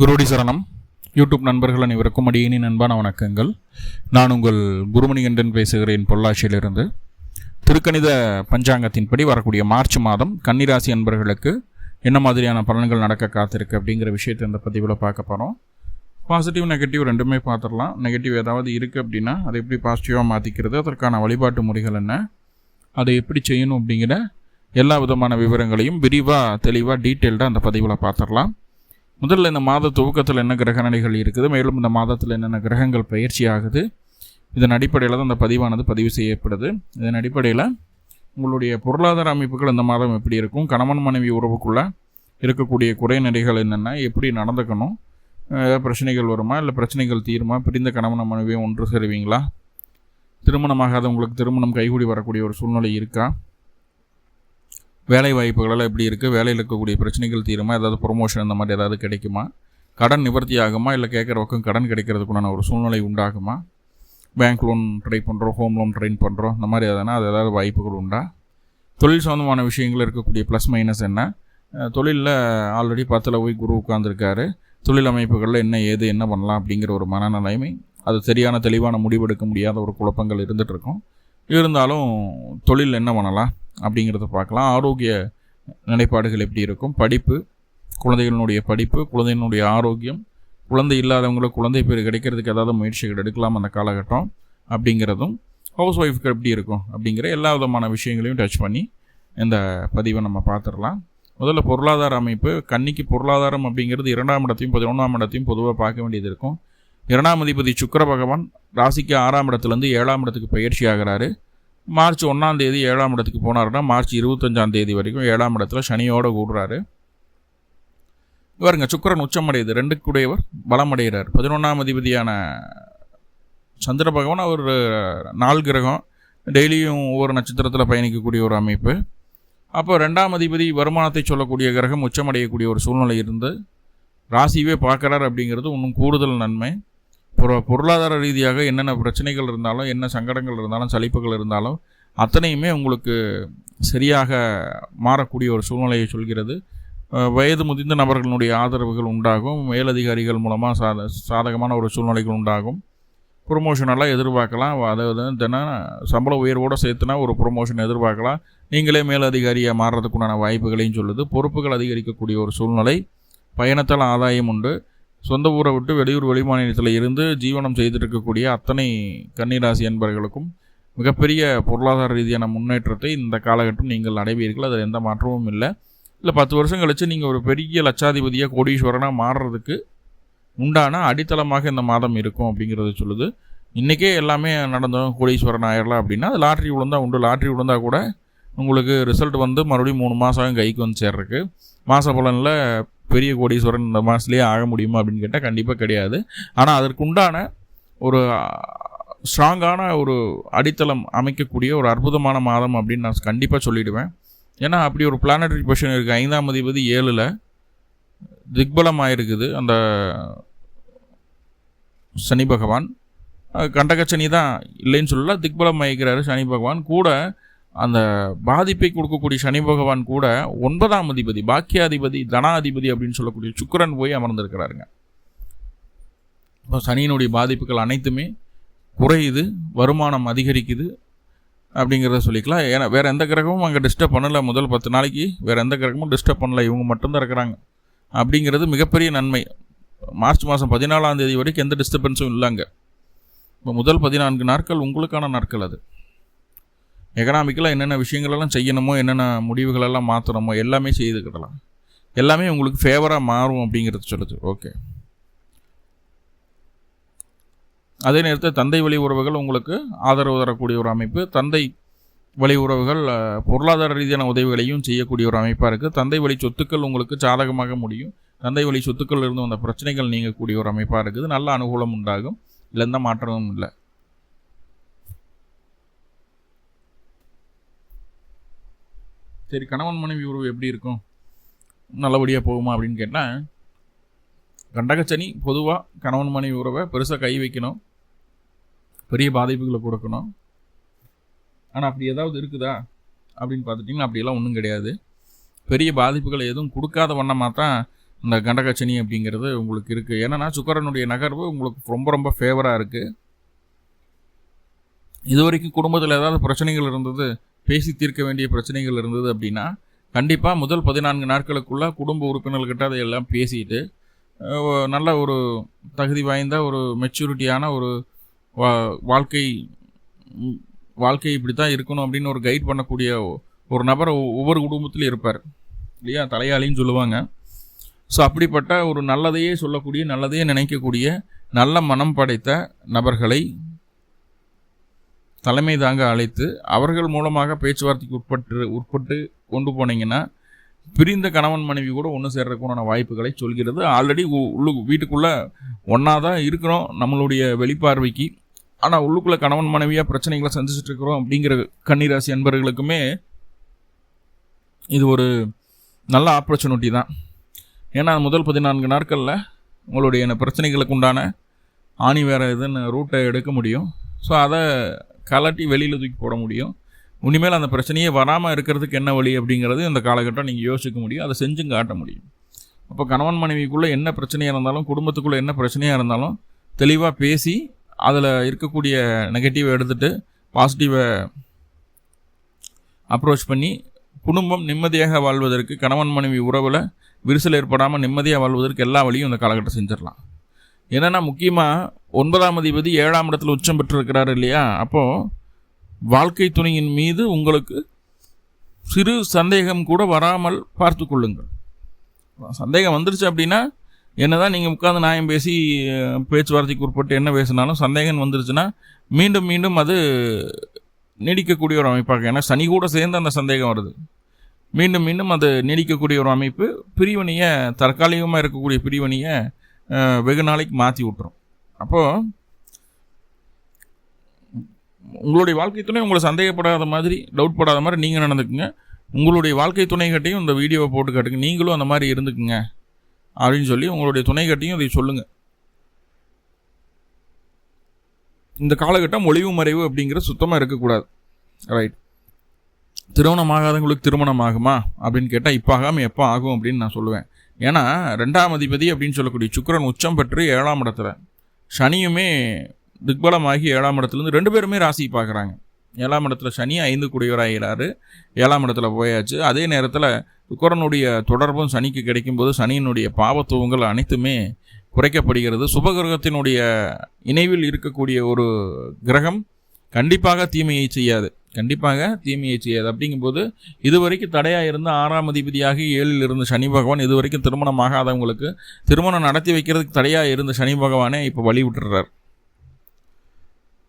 குருடி சரணம். யூடியூப் நண்பர்கள் அனைவருக்கும் அடியேனின் அன்பான வணக்கங்கள். நான் உங்கள் குருமணிகண்டன் பேசுகிறேன் பொள்ளாச்சியிலிருந்து. திருக்கணித பஞ்சாங்கத்தின்படி வரக்கூடிய மார்ச் மாதம் கன்னிராசி அன்பர்களுக்கு என்ன மாதிரியான பலன்கள் நடக்க காத்திருக்கு அப்படிங்கிற விஷயத்தை இந்த பதிவில் பார்க்க போகிறோம். பாசிட்டிவ் நெகட்டிவ் ரெண்டுமே பார்த்துடலாம். நெகட்டிவ் ஏதாவது இருக்குது அப்படின்னா அதை எப்படி பாசிட்டிவாக மாற்றிக்கிறது, அதற்கான வழிபாட்டு முறைகள் என்ன, அதை எப்படி செய்யணும் அப்படிங்கிற எல்லா விதமான விவரங்களையும் விரிவாக தெளிவாக டீட்டெயில்டாக அந்த பதிவில் பார்த்துடலாம். முதல்ல இந்த மாத துவக்கத்தில் என்ன கிரக நிலைகள் இருக்குது, மேலும் இந்த மாதத்தில் என்னென்ன கிரகங்கள் பயிற்சி ஆகுது, இதன் அடிப்படையில் தான் இந்த பதிவானது பதிவு செய்யப்படுது. இதன் அடிப்படையில் உங்களுடைய பொருளாதார அமைப்புகள் இந்த மாதம் எப்படி இருக்கும், கணவன் மனைவி உறவுக்குள்ளே இருக்கக்கூடிய குறைநிறைகள் என்னென்ன, எப்படி நடந்துக்கணும், ஏதாவது பிரச்சனைகள் வருமா, இல்லை பிரச்சனைகள் தீருமா, பிரிந்த கணவன் மனைவியை ஒன்று சேருவீங்களா, திருமணமாகாத உங்களுக்கு திருமணம் கைகூடி வரக்கூடிய ஒரு சூழ்நிலை இருக்கா, வேலை வாய்ப்புகளெல்லாம் எப்படி இருக்குது, வேலையில் இருக்கக்கூடிய பிரச்சனைகள் தீருமா, ஏதாவது ப்ரொமோஷன் இந்த மாதிரி ஏதாவது கிடைக்குமா, கடன் நிவர்த்தி ஆகுமா, இல்லை கேட்குற பக்கம் கடன் கிடைக்கிறதுக்குண்டான ஒரு சூழ்நிலை உண்டாகுமா, பேங்க் லோன் ட்ரை பண்ணுறோம், ஹோம் லோன் ட்ரை பண்ணுறோம், இந்த மாதிரி எதனா அது ஏதாவது வாய்ப்புகள் உண்டா, தொழில் சம்மந்தமான விஷயங்கள் இருக்கக்கூடிய ப்ளஸ் மைனஸ் என்ன, தொழிலில் ஆல்ரெடி 10ல் போய் குரு உட்கார்ந்துருக்காரு, தொழில் அமைப்புகளில் என்ன பண்ணலாம் அப்படிங்கிற ஒரு மனநிலைமை, அது சரியான தெளிவான முடிவெடுக்க முடியாத ஒரு குழப்பங்கள் இருந்துகிட்ருக்கும். இருந்தாலும் தொழில் என்ன பண்ணலாம் அப்படிங்கிறத பார்க்கலாம். ஆரோக்கிய நிலைப்பாடுகள் எப்படி இருக்கும், படிப்பு, குழந்தைகளினுடைய படிப்பு, குழந்தைகளுடைய ஆரோக்கியம், குழந்தை இல்லாதவங்களுக்கு குழந்தை பேர் கிடைக்கிறதுக்கு ஏதாவது முயற்சிகள் எடுக்கலாம் அந்த காலகட்டம் அப்படிங்கிறதும், ஹவுஸ் ஒய்ஃப்க்கு எப்படி இருக்கும் அப்படிங்கிற எல்லா விதமான விஷயங்களையும் டச் பண்ணி இந்த பதிவை நம்ம பார்த்துடலாம். முதல்ல பொருளாதார அமைப்பு. கன்னிக்கு பொருளாதாரம் அப்படிங்கிறது 2ஆம் இடத்தையும் 11ஆம் இடத்தையும் பொதுவாக பார்க்க வேண்டியது இருக்கும். 2ஆம் அதிபதி சுக்கிர பகவான் ராசிக்கு 6ஆம் இடத்துலேருந்து 7ஆம் இடத்துக்கு பயிற்சி ஆகிறாரு. மார்ச் 1ஆம் தேதி 7ஆம் இடத்துக்கு போனாருன்னா மார்ச் 25ஆம் தேதி வரைக்கும் 7ஆம் இடத்துல சனியோடு கூடுறாரு. இவருங்க சுக்கிரன் உச்சமடையுது, 2க்குடையவர் பலமடைகிறார். 11ஆம் அதிபதியான சந்திர பகவான் அவர் 4 கிரகம், டெய்லியும் ஒவ்வொரு நட்சத்திரத்தில் பயணிக்கக்கூடிய ஒரு அமைப்பு. அப்போ 2ஆம் அதிபதி வருமானத்தை சொல்லக்கூடிய கிரகம் உச்சமடையக்கூடிய ஒரு சூழ்நிலை இருந்து ராசியவே பார்க்குறாரு அப்படிங்கிறது இன்னும் கூடுதல் நன்மை. பொருளாதார ரீதியாக என்னென்ன பிரச்சனைகள் இருந்தாலும், என்ன சங்கடங்கள் இருந்தாலும், சலிப்புகள் இருந்தாலும் அத்தனையுமே உங்களுக்கு சரியாக மாறக்கூடிய ஒரு சூழ்நிலையை சொல்கிறது. வயது முதிர்ந்த நபர்களுடைய ஆதரவுகள் உண்டாகும், மேலதிகாரிகள் மூலமாக சாதகமான ஒரு சூழ்நிலைகள் உண்டாகும். ப்ரொமோஷனெல்லாம் எதிர்பார்க்கலாம். அதாவது தினம் சம்பள உயர்வோடு சேர்த்துனா ஒரு ப்ரொமோஷன் எதிர்பார்க்கலாம். நீங்களே மேலதிகாரியாக மாறுறதுக்குண்டான வாய்ப்புகளையும் சொல்லுது. பொறுப்புகள் அதிகரிக்கக்கூடிய ஒரு சூழ்நிலை, பயணத்தால் ஆதாயம் உண்டு. சொந்த ஊரை விட்டு வெளியூர் வெளிமாநிலத்தில் இருந்து ஜீவனம் செய்திருக்கக்கூடிய அத்தனை கன்னிராசி அன்பர்களுக்கும் மிகப்பெரிய பொருளாதார ரீதியான முன்னேற்றத்தை இந்த காலகட்டம் நீங்கள் அடைவீர்கள். அதில் எந்த மாற்றமும் இல்லை. 10 வருஷம் கழித்து நீங்கள் ஒரு பெரிய லட்சாதிபதியாக கோடீஸ்வரனாக மாறுறதுக்கு உண்டான அடித்தளமாக இந்த மாதம் இருக்கும் அப்படிங்கிறது சொல்லுது. இன்றைக்கே எல்லாமே நடந்தோம், கோடீஸ்வரன் ஆயிடலாம் அப்படின்னா அது லாட்ரி விழுந்தால் உண்டு. லாட்ரி விழுந்தால் கூட உங்களுக்கு ரிசல்ட் வந்து மறுபடியும் 3 மாதம் கைக்கு வந்து சேர்றதுக்கு. மாத பலனில் பெரிய கோடீஸ்வரன் இந்த மாதத்துலேயே ஆக முடியுமா அப்படின்னு கேட்டால் கண்டிப்பாக கிடையாது. ஆனால் அதற்கு உண்டான ஒரு ஸ்ட்ராங்கான ஒரு அடித்தளம் அமைக்கக்கூடிய ஒரு அற்புதமான மாதம் அப்படின்னு நான் கண்டிப்பாக சொல்லிவிடுவேன். ஏன்னா அப்படி ஒரு பிளானட்டரி பொசிஷன் இருக்குது. 5ஆம் அதிபதி 7ல் திக்பலம் ஆகிருக்குது. அந்த சனி பகவான் கண்டகச்சனி தான் இல்லைன்னு சொல்லல, திக்பலம் ஆகிக்கிறாரு சனி பகவான். கூட அந்த பாதிப்பை கொடுக்கக்கூடிய சனி பகவான் கூட 9ஆம் அதிபதி, பாக்கியாதிபதி, தனாதிபதி அப்படின்னு சொல்லக்கூடிய சுக்கிரன் போய் அமர்ந்திருக்கிறாருங்க. இப்போ சனியினுடைய பாதிப்புகள் அனைத்துமே குறையுது, வருமானம் அதிகரிக்குது அப்படிங்கிறத சொல்லிக்கலாம். ஏன்னா வேறு எந்த கிரகமும் அங்கே டிஸ்டர்ப் பண்ணலை. முதல் 10 நாளைக்கு வேறு எந்த கிரகமும் டிஸ்டர்ப் பண்ணலை, இவங்க மட்டும்தான் இருக்கிறாங்க அப்படிங்கிறது மிகப்பெரிய நன்மை. மார்ச் மாதம் 14ஆம் தேதி வரைக்கும் எந்த டிஸ்டர்பன்ஸும் இல்லைங்க. இப்போ முதல் 14 நாட்கள் உங்களுக்கான நாட்கள். அது எக்கனாமிக்கலாக என்னென்ன விஷயங்களெல்லாம் செய்யணுமோ, என்னென்ன முடிவுகளெல்லாம் மாற்றணுமோ எல்லாமே செய்துக்கிடலாம். எல்லாமே உங்களுக்கு ஃபேவராக மாறும் அப்படிங்கிறது சொல்லுது. ஓகே. அதே நேரத்தில் தந்தை வழி உறவுகள் உங்களுக்கு ஆதரவு தரக்கூடிய ஒரு அமைப்பு. தந்தை வழி உறவுகள் பொருளாதார ரீதியான உதவிகளையும் செய்யக்கூடிய ஒரு அமைப்பாக இருக்குது. தந்தை வழி சொத்துக்கள் உங்களுக்கு சாதகமாக முடியும். தந்தை வழி சொத்துக்கள் இருந்து வந்த பிரச்சனைகள் நீங்கக்கூடிய ஒரு அமைப்பாக இருக்குது. நல்ல அனுகூலம் உண்டாகும். இல்லை எந்த மாற்றமும் இல்லை. சரி, கணவன் மனைவி உறவு எப்படி இருக்கும், நல்லபடியாக போகுமா அப்படின்னு கேட்டால், கண்டகச்சனி பொதுவாக கணவன் மனைவி உறவை பெருசாக கை வைக்கணும், பெரிய பாதிப்புகளை கொடுக்கணும். ஆனால் அப்படி ஏதாவது இருக்குதா அப்படின்னு பார்த்துட்டிங்கன்னா அப்படியெல்லாம் ஒன்றும் கிடையாது. பெரிய பாதிப்புகளை எதுவும் கொடுக்காத வண்ணமாக தான் இந்த கண்டகச்சனி அப்படிங்கிறது உங்களுக்கு இருக்குது. ஏன்னா சுக்கிரனுடைய நகர்வு உங்களுக்கு ரொம்ப ரொம்ப ஃபேவராக இருக்குது. இது வரைக்கும் குடும்பத்தில் ஏதாவது பிரச்சனைகள் இருந்தது, பேசி தீர்க்க வேண்டிய பிரச்சனைகள் இருந்தது அப்படின்னா கண்டிப்பாக முதல் 14 நாட்களுக்குள்ளே குடும்ப உறுப்பினர்கிட்ட அதையெல்லாம் பேசிட்டு நல்ல ஒரு தகுதி வாய்ந்த ஒரு மெச்சூரிட்டியான ஒரு வாழ்க்கை இப்படி தான் இருக்கணும் அப்படின்னு ஒரு கைட் பண்ணக்கூடிய ஒரு நபர் ஒவ்வொரு குடும்பத்திலும் இருப்பார் இல்லையா, தலையாளின்னு சொல்லுவாங்க. ஸோ அப்படிப்பட்ட ஒரு நல்லதையே சொல்லக்கூடிய, நல்லதையே நினைக்கக்கூடிய, நல்ல மனம் படைத்த நபர்களை தலைமை தாங்க அழைத்து அவர்கள் மூலமாக பேச்சுவார்த்தைக்கு உட்பட்டு கொண்டு போனீங்கன்னா பிரிந்த கணவன் மனைவி கூட ஒன்று சேர்றதுக்குண்டான வாய்ப்புகளை சொல்கிறது. ஆல்ரெடி வீட்டுக்குள்ளே ஒன்றா தான் இருக்கிறோம் நம்மளுடைய வெளிப்பார்வைக்கு, ஆனால் உள்ளுக்குள்ளே கணவன் மனைவியாக பிரச்சனைகளை சந்திச்சுட்டு இருக்கிறோம் அப்படிங்கிற கன்னிராசி அன்பர்களுக்குமே இது ஒரு நல்ல ஆப்பர்ச்சுனிட்டி தான். ஏன்னா முதல் 14 நாட்களில் உங்களுடைய பிரச்சனைகளுக்கு உண்டான ஆணி வேறு இதுன்னு ரூட்டை எடுக்க முடியும். ஸோ அதை கலட்டி வெளியில் தூக்கி போட முடியும். இனிமேல் அந்த பிரச்சனையே வராமல் இருக்கிறதுக்கு என்ன வழி அப்படிங்கிறது இந்த காலகட்டம் நீங்கள் யோசிக்க முடியும், அதை செஞ்சும் காட்ட முடியும். அப்போ கணவன் மனைவிக்குள்ளே என்ன பிரச்சனையாக இருந்தாலும், குடும்பத்துக்குள்ளே என்ன பிரச்சனையாக இருந்தாலும் தெளிவாக பேசி அதில் இருக்கக்கூடிய நெகட்டிவை எடுத்துகிட்டு பாசிட்டிவை அப்ரோச் பண்ணி குடும்பம் நிம்மதியாக வாழ்வதற்கு, கணவன் மனைவி உறவில் விரிசல் ஏற்படாமல் நிம்மதியாக வாழ்வதற்கு எல்லா வழியும் இந்த காலகட்டம் செஞ்சிடலாம். என்னென்னா முக்கியமாக 9ஆம் அதிபதி 7ஆம் இடத்துல உச்சம் பெற்றிருக்கிறாரு இல்லையா, அப்போது வாழ்க்கை துணையின் மீது உங்களுக்கு சிறு சந்தேகம் கூட வராமல் பார்த்து கொள்ளுங்கள். சந்தேகம் வந்துருச்சு அப்படின்னா என்னதான் நீங்கள் உட்காந்து நியாயம் பேசி பேச்சுவார்த்தைக்கு உட்பட்டு என்ன பேசினாலும் சந்தேகம் வந்துருச்சுன்னா மீண்டும் மீண்டும் அது நீடிக்கக்கூடிய ஒரு அமைப்பாக, ஏன்னா சனி கூட சேர்ந்து அந்த சந்தேகம் வருது, மீண்டும் மீண்டும் அது நீடிக்கக்கூடிய ஒரு அமைப்பு. பிரிவினையை, தற்காலிகமாக இருக்கக்கூடிய பிரிவினையை வெகு நாளைக்கு மாற்றி விட்டுரும். அப்போது உங்களுடைய வாழ்க்கை துணை உங்களை சந்தேகப்படாத மாதிரி, டவுட் படாத மாதிரி நீங்கள் நடந்துக்குங்க. உங்களுடைய வாழ்க்கை துணைகிட்டையும் இந்த வீடியோவை போட்டு காட்டுங்க, நீங்களும் அந்த மாதிரி இருந்துக்குங்க அப்படின்னு சொல்லி உங்களுடைய துணைகிட்டையும் இதை சொல்லுங்கள். இந்த காலகட்டம் ஒளிவு மறைவு அப்படிங்கிற சுத்தமாக இருக்கக்கூடாது. ரைட். திருமணம் ஆகாதவங்களுக்கு திருமணம் ஆகுமா அப்படின்னு கேட்டால் இப்போ ஆகாமல் எப்போ ஆகும் அப்படின்னு நான் சொல்லுவேன். ஏன்னா 2ஆம் அதிபதி அப்படின்னு சொல்லக்கூடிய சுக்கிரன் உச்சம் பெற்று 7ஆம் இடத்துல, சனியுமே திக்பலமாகி 7ஆம் இடத்துலேருந்து 2 பேருமே ராசி பார்க்குறாங்க. 7ஆம் இடத்துல சனி 5 கூடியவராகிறாரு, 7ஆம் இடத்துல போயாச்சு. அதே நேரத்தில் சுக்கிரனுடைய தொடர்பும் சனிக்கு கிடைக்கும்போது சனியினுடைய பாவத்துவங்கள் அனைத்துமே குறைக்கப்படுகிறது. சுபகிரகத்தினுடைய இணைவில் இருக்கக்கூடிய ஒரு கிரகம் கண்டிப்பாக தீமையை செய்யாது, அப்படிங்கும்போது இதுவரைக்கும் தடையாக இருந்த 6ஆம் அதிபதியாக 7இல் இருந்த சனி பகவான், இதுவரைக்கும் திருமணம் ஆகாதவங்களுக்கு திருமணம் நடத்தி வைக்கிறதுக்கு தடையாக இருந்த சனி பகவானே இப்போ வழி விட்டுறார்.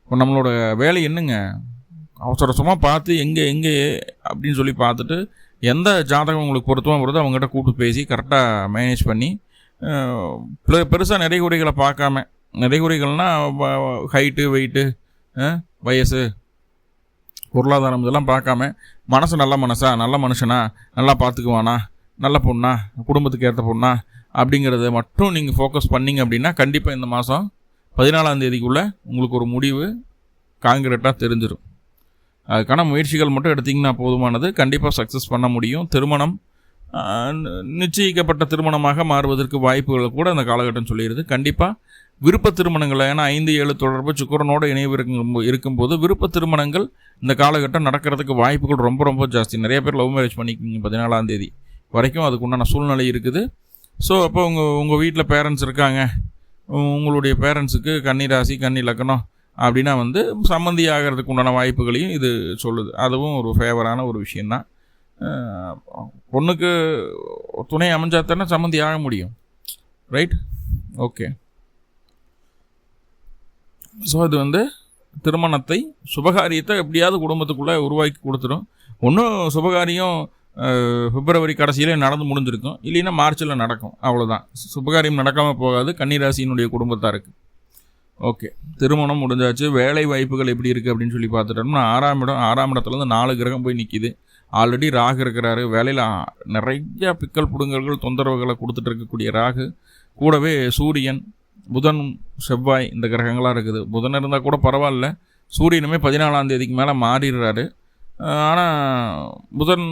இப்போ நம்மளோட வேலை என்னங்க, அவசரமாக பார்த்து எங்கே அப்படின்னு சொல்லி பார்த்துட்டு எந்த ஜாதகம் உங்களுக்கு பொருத்தமாக வருதோ அவங்ககிட்ட கூப்பிட்டு பேசி கரெக்டாக மேனேஜ் பண்ணி பெருசாக நிறைகுறைகளை பார்க்காம, நிறைகுறைகள்னால் ஹைட்டு, வெயிட்டு, வயசு, பொருளாதாரம் இதெல்லாம் பார்க்காம மனசு நல்ல மனுஷனா, நல்லா பார்த்துக்குவானா, நல்ல பொண்ணா, குடும்பத்துக்கு ஏற்ற பொண்ணா அப்படிங்கிறத மட்டும் நீங்கள் ஃபோக்கஸ் பண்ணிங்க அப்படின்னா கண்டிப்பாக இந்த மாதம் 14ஆம் தேதிக்குள்ளே உங்களுக்கு ஒரு முடிவு காங்கிரீட்டாக தெரிஞ்சிடும். அதுக்கான முயற்சிகள் மட்டும் எடுத்திங்கன்னா போதுமானது, கண்டிப்பாக சக்ஸஸ் பண்ண முடியும். திருமணம் நிச்சயிக்கப்பட்ட திருமணமாக மாறுவதற்கு வாய்ப்புகள் கூட அந்த காலகட்டம் சொல்லிடுது. கண்டிப்பாக விருப்ப திருமணங்கள், ஏன்னா 5-7 தொடர்பு சுக்கிரனோட இணைவு இருக்கும்போது விருப்ப திருமணங்கள் இந்த காலகட்டம் நடக்கிறதுக்கு வாய்ப்புகள் ரொம்ப ரொம்ப ஜாஸ்தி. நிறைய பேர் லவ் மேரேஜ் பண்ணிக்கிங்க 14ஆம் தேதி வரைக்கும் அதுக்குண்டான சூழ்நிலை இருக்குது. ஸோ அப்போ உங்கள் வீட்டில் பேரண்ட்ஸ் இருக்காங்க, உங்களுடைய பேரண்ட்ஸுக்கு கன்னி ராசி, கன்னி லக்னம் அப்படின்னா சம்மந்தி ஆகிறதுக்கு உண்டான வாய்ப்புகளையும் இது சொல்லுது. அதுவும் ஒரு ஃபேவரான ஒரு விஷயந்தான். பொண்ணுக்கு துணை அமைஞ்சா தானே சம்மந்தி ஆக முடியும். Right, okay. ஸோ அது திருமணத்தை, சுபகாரியத்தை எப்படியாவது குடும்பத்துக்குள்ளே உருவாக்கி கொடுத்துரும். ஒன்றும் சுபகாரியம் பிப்ரவரி கடைசியிலே நடந்து முடிஞ்சிருக்கும், இல்லைன்னா மார்ச்சில் நடக்கும், அவ்வளோதான். சுபகாரியம் நடக்காமல் போகாது கன்னிராசியினுடைய குடும்பத்தாருக்கு. ஓகே, திருமணம் முடிஞ்சாச்சு. வேலை வாய்ப்புகள் எப்படி இருக்குது அப்படின்னு சொல்லி பார்த்துட்டோம்னா 6ஆம் இடத்துலேருந்து 4 கிரகம் போய் நிற்கிது. ஆல்ரெடி ராகு இருக்கிறாரு. வேலையில் நிறைய பிக்கல் புடுங்கல்கள், தொந்தரவுகளை கொடுத்துட்டு இருக்கக்கூடிய ராகு, கூடவே சூரியன், புதன், செவ்வாய் இந்த கிரகங்களாக இருக்குது. புதன் இருந்தால் கூட பரவாயில்ல, சூரியனுமே 14ஆம் தேதிக்கு மேலே மாறிடுறாரு. ஆனால் புதன்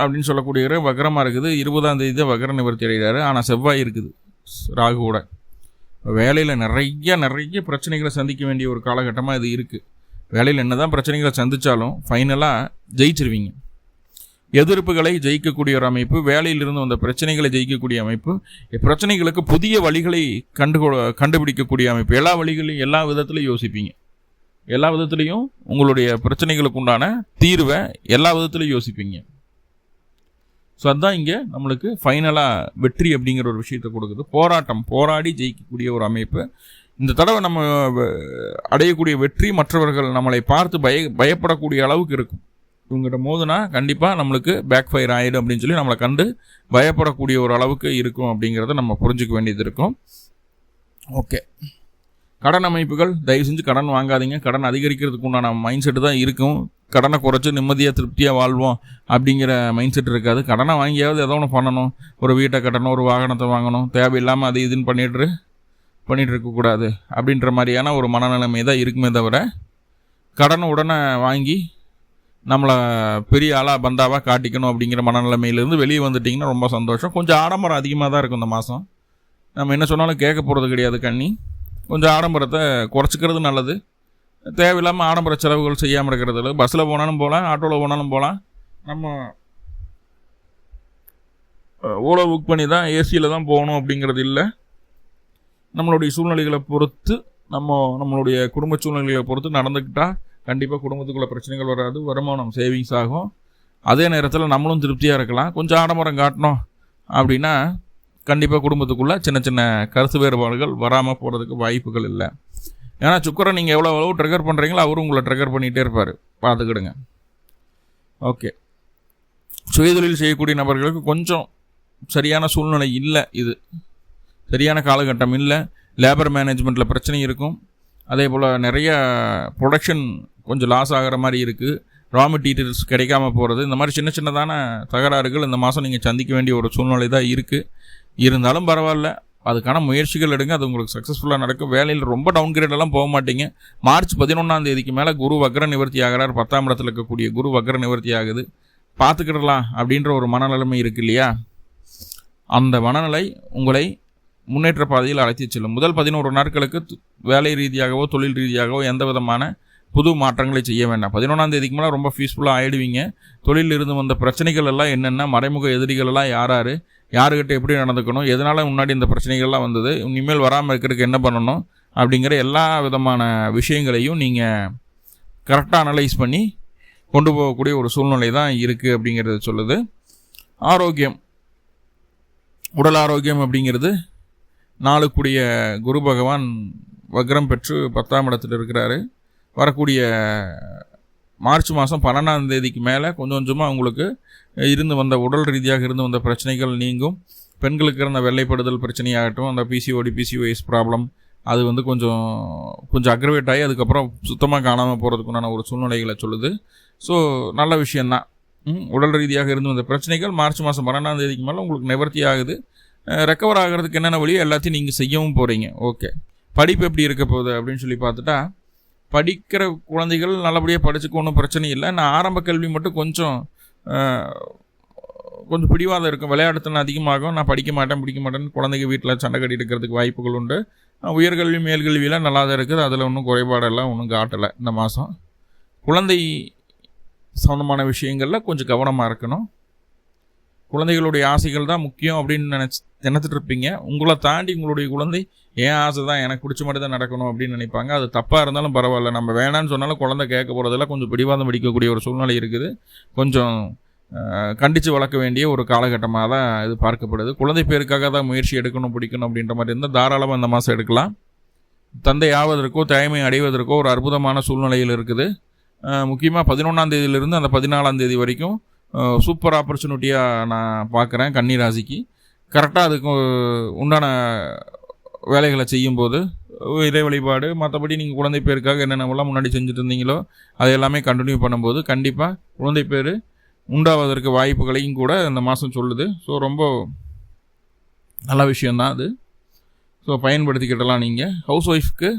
அப்படின்னு சொல்லக்கூடியவர் வக்ரமாக இருக்குது. 20ஆம் தேதி தான் வக்ர நிவர்த்தி அடைகிறாரு. ஆனால் செவ்வாய் இருக்குது ராகுவோட. வேலையில் நிறைய பிரச்சனைகளை சந்திக்க வேண்டிய ஒரு காலகட்டமாக இது இருக்குது. வேலையில் என்ன தான் பிரச்சனைகளை சந்தித்தாலும் ஃபைனலாக ஜெயிச்சிருவீங்க. எதிர்ப்புகளை ஜெயிக்கக்கூடிய ஒரு அமைப்பு, வேலையிலிருந்து வந்த பிரச்சனைகளை ஜெயிக்கக்கூடிய அமைப்பு, பிரச்சனைகளுக்கு புதிய வழிகளை கண்டுபிடிக்கக்கூடிய அமைப்பு. எல்லா வழிகளையும் எல்லா விதத்துலையும் யோசிப்பீங்க. எல்லா விதத்துலேயும் உங்களுடைய பிரச்சனைகளுக்கு உண்டான தீர்வை எல்லா விதத்துலையும் யோசிப்பீங்க. ஸோ அதுதான் இங்கே நம்மளுக்கு ஃபைனலாக வெற்றி அப்படிங்கிற ஒரு விஷயத்தை கொடுக்குது. போராடி ஜெயிக்கக்கூடிய ஒரு அமைப்பு. இந்த தடவை நம்ம அடையக்கூடிய வெற்றி மற்றவர்கள் நம்மளை பார்த்து பயப்படக்கூடிய அளவுக்கு இருக்கும். இவங்ககிட்ட மோதுனா கண்டிப்பாக நம்மளுக்கு பேக் ஃபயர் ஆகிடும் அப்படின்னு சொல்லி நம்மளை கண்டு பயப்படக்கூடிய ஒரு அளவுக்கு இருக்கும் அப்படிங்கிறத நம்ம புரிஞ்சுக்க வேண்டியது இருக்கும். ஓகே, கடன் அமைப்புகள், தயவு செஞ்சு கடன் வாங்காதீங்க. கடன் அதிகரிக்கிறதுக்கு உண்டான மைண்ட் செட்டு தான் இருக்கும். கடனை குறைச்சி நிம்மதியாக திருப்தியாக வாழ்வோம் அப்படிங்கிற மைண்ட் செட் இருக்காது. கடனை வாங்கியாவது ஏதோ ஒன்று பண்ணணும். ஒரு வீட்டை கட்டணும், ஒரு வாகனத்தை வாங்கணும், தேவையில்லாமல் அது இதுன்னு பண்ணிகிட்டு இருக்கக்கூடாது அப்படின்ற மாதிரியான ஒரு மனநிலைமை தான் இருக்குமே தவிர, கடனை உடனே வாங்கி நம்மளை பெரிய ஆளாக பந்தாவாக காட்டிக்கணும் அப்படிங்கிற மனநிலைமையிலேருந்து வெளியே வந்துட்டிங்கன்னா ரொம்ப சந்தோஷம். கொஞ்சம் ஆடம்பரம் அதிகமாக தான் இருக்கும் இந்த மாதம். நம்ம என்ன சொன்னாலும் கேட்க போகிறது கிடையாது கண்ணி. கொஞ்சம் ஆடம்பரத்தை குறைச்சிக்கிறது நல்லது. தேவையில்லாமல் ஆடம்பர செலவுகள் செய்யாமல் இருக்கிறது. பஸ்ஸில் போனாலும் போகலாம், ஆட்டோவில் போனாலும் போகலாம். நம்ம ஓலோ புக் பண்ணி தான் ஏசியில் தான் போகணும் அப்படிங்கிறது இல்லை. நம்மளுடைய சூழ்நிலைகளை பொறுத்து நம்மளுடைய குடும்ப சூழ்நிலைகளை பொறுத்து நடந்துக்கிட்டால் கண்டிப்பாக குடும்பத்துக்குள்ள பிரச்சனைகள் வராது. வருமானம் சேவிங்ஸ் ஆகும். அதே நேரத்தில் நம்மளும் திருப்தியாக இருக்கலாம். கொஞ்சம் ஆடம்பரம் காட்டணும் அப்படின்னா கண்டிப்பாக குடும்பத்துக்குள்ளே சின்ன கருத்து வேறுபாடுகள் வராமல் போகிறதுக்கு வாய்ப்புகள் இல்லை. ஏன்னா சுக்கரன் நீங்கள் எவ்வளோ ட்ரிகர் பண்ணுறீங்களோ அவரும் உங்களை ட்ரிகர் பண்ணிகிட்டே இருப்பார். பார்த்துக்கிடுங்க. ஓகே, சுயதொழில் செய்யக்கூடிய நபர்களுக்கு கொஞ்சம் சரியான சூழ்நிலை இல்லை. இது சரியான காலகட்டம் இல்லை. லேபர் மேனேஜ்மெண்ட்டில் பிரச்சனை இருக்கும். அதே போல் நிறைய ப்ரொடக்ஷன் கொஞ்சம் லாஸ் ஆகிற மாதிரி இருக்குது. ரா மெட்டீரியல்ஸ் கிடைக்காம போகிறது. இந்த மாதிரி சின்னதான தகராறுகள் இந்த மாதம் நீங்கள் சந்திக்க வேண்டிய ஒரு சூழ்நிலை தான் இருக்குது. இருந்தாலும் பரவாயில்ல, அதுக்கான முயற்சிகள் எடுங்க. அது உங்களுக்கு சக்ஸஸ்ஃபுல்லாக நடக்கும். வேலையில் ரொம்ப டவுன் கிரேடெல்லாம் போக மாட்டீங்க. மார்ச் 11ஆம் தேதிக்கு மேலே குரு வக்ர நிவர்த்தி ஆகிறார். 10ஆம் இடத்துல இருக்கக்கூடிய குரு வக்ர நிவர்த்தி ஆகுது. பார்த்துக்கிடலாம் அப்படின்ற ஒரு மனநிலைமை இருக்குது இல்லையா? அந்த மனநிலை உங்களை முன்னேற்ற பாதையில் அழைத்து செல்லும். முதல் 11 நாட்களுக்கு வேலை ரீதியாகவோ தொழில் ரீதியாகவோ எந்த விதமான புது மாற்றங்களை செய்ய வேண்டாம். 11ஆம் தேதிக்கு மேலே ரொம்ப பீஸ்ஃபுல்லாக ஆகிடுவீங்க. தொழிலில் இருந்து வந்த பிரச்சனைகள் எல்லாம் என்னென்ன, மறைமுக எதிரிகள் எல்லாம் யாருக்கிட்ட எப்படி நடந்துக்கணும், எதனால் முன்னாடி இந்த பிரச்சனைகள்லாம் வந்தது, இனிமேல் வராமல் இருக்கிறதுக்கு என்ன பண்ணணும் அப்படிங்கிற எல்லா விதமான விஷயங்களையும் நீங்கள் கரெக்டாக அனலைஸ் பண்ணி கொண்டு போகக்கூடிய ஒரு சூழ்நிலை தான் இருக்குது அப்படிங்கிறது சொல்லுது. ஆரோக்கியம், உடல் ஆரோக்கியம் அப்படிங்கிறது நாளுக்குரிய குரு பகவான் வக்ரம் பெற்று 10ஆம் இடத்துல இருக்கிறாரு. வரக்கூடிய மார்ச் மாதம் 12ஆம் தேதிக்கு மேலே கொஞ்சமாக உங்களுக்கு இருந்து வந்த உடல் ரீதியாக இருந்து வந்த பிரச்சனைகள் நீங்கும். பெண்களுக்கு இருந்த வெள்ளைப்படுதல் பிரச்சனையாகட்டும், அந்த பிசிஓஎஸ் ப்ராப்ளம் அது கொஞ்சம் அக்ரவேட் ஆகி அதுக்கப்புறம் சுத்தமாக காணாமல் போகிறதுக்குண்டான ஒரு சூழ்நிலைகளை சொல்லுது. ஸோ நல்ல விஷயந்தான். உடல் ரீதியாக இருந்து வந்த பிரச்சனைகள் மார்ச் மாதம் 12ஆம் தேதிக்கு மேலே உங்களுக்கு நிவர்த்தி ஆகுது. ரெக்கவர் ஆகிறதுக்கு என்னென்ன வழியோ எல்லாத்தையும் நீங்கள் செய்யவும் போகிறீங்க. ஓகே, படிப்பு எப்படி இருக்க போகுது அப்படின்னு சொல்லி பார்த்துட்டா, படிக்கிற குழந்தைகள் நல்லபடியாக படிச்சுக்க ஒன்றும் பிரச்சனை இல்லை. நான் ஆரம்ப கல்வி மட்டும் கொஞ்சம் பிடிவாதம் இருக்கும். விளையாட்டுத்தனம் அதிகமாகும். நான் படிக்க மாட்டேன்னு குழந்தைங்க வீட்டில் சண்டை கட்டி இருக்கிறதுக்கு வாய்ப்புகள் உண்டு. உயர்கல்வி மேல்கல்வியெல்லாம் நல்லா தான் இருக்குது. அதில் ஒன்றும் குறைபாடெல்லாம் ஒன்றும் காட்டலை. இந்த மாதம் குழந்தை சம்மந்தமான விஷயங்களில் கொஞ்சம் கவனமாக இருக்கணும். குழந்தைகளுடைய ஆசைகள் தான் முக்கியம் அப்படின்னு நினச்சிட்டு இருப்பீங்க. உங்களை தாண்டி உங்களுடைய குழந்தை என் ஆசை தான், எனக்கு பிடிச்ச மாதிரி தான் நடக்கணும் அப்படின்னு நினைப்பாங்க. அது தப்பாக இருந்தாலும் பரவாயில்ல, நம்ம வேணான்னு சொன்னாலும் குழந்தை கேட்க போகிறதெல்லாம் கொஞ்சம் பிடிவாதம் பிடிக்கக்கூடிய ஒரு சூழ்நிலை இருக்குது. கொஞ்சம் கண்டித்து வளர்க்க வேண்டிய ஒரு காலகட்டமாக தான் இது பார்க்கப்படுது. குழந்தை பேருக்காக தான் முயற்சி எடுக்கணும், பிடிக்கணும் அப்படின்ற மாதிரி இருந்தால் தாராளமாக இந்த மாதம் எடுக்கலாம். தந்தை ஆவதற்கோ தாய்மை அடைவதற்கோ ஒரு அற்புதமான சூழ்நிலையில் இருக்குது. முக்கியமாக 11ஆம் தேதியிலிருந்து அந்த 14ஆம் தேதி வரைக்கும் சூப்பர் ஆப்பர்ச்சுனிட்டியாக நான் பார்க்குறேன் கன்னி ராசிக்கு. கரெக்டாக அதுக்கு உண்டான வேலைகளை செய்யும்போது இறை வழிபாடு, மற்றபடி நீங்கள் குழந்தை பேருக்காக என்னென்னலாம் முன்னாடி செஞ்சுட்டு இருந்தீங்களோ அது எல்லாமே கண்டினியூ பண்ணும்போது கண்டிப்பாக குழந்தை பேர் உண்டாவதற்கு வாய்ப்புகளையும் கூட இந்த மாதம் சொல்லுது. ஸோ ரொம்ப நல்ல விஷயந்தான் அது. ஸோ பயன்படுத்திக்கிட்டலாம். நீங்கள் ஹவுஸ் ஒய்ஃப்க்கு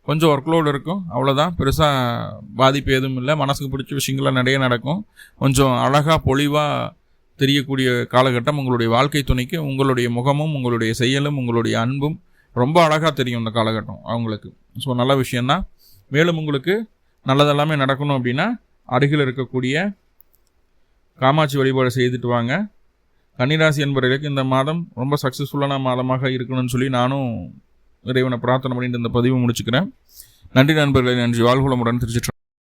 கொஞ்சம் ஒர்க்லோடு இருக்கும், அவ்வளோதான். பெருசாக பாதிப்பு எதுவும் இல்லை. மனசுக்கு பிடிச்ச விஷயங்கள்லாம் நிறைய நடக்கும். கொஞ்சம் அழகாக பொலிவாக தெரியக்கூடிய காலகட்டம். உங்களுடைய வாழ்க்கை துணைக்கு உங்களுடைய முகமும் உங்களுடைய செயலும் உங்களுடைய அன்பும் ரொம்ப அழகாக தெரியும் இந்த காலகட்டம் அவங்களுக்கு. ஸோ நல்ல விஷயந்தான். மேலும் உங்களுக்கு நல்லதெல்லாமே நடக்கணும் அப்படின்னா அருகில் இருக்கக்கூடிய காமாட்சி வழிபாடு செய்துட்டு வாங்க. கன்னிராசி என்பவர்களுக்கு இந்த மாதம் ரொம்ப சக்ஸஸ்ஃபுல்லான மாதமாக இருக்கணும்னு சொல்லி நானும் இறைவனை பிரார்த்தனை பண்ணிட்டு இந்த பதிவு முடிச்சுக்கிறேன். நன்றி நண்பர்களே, நன்றி. வாழ்வுளமுடன். திருச்சி.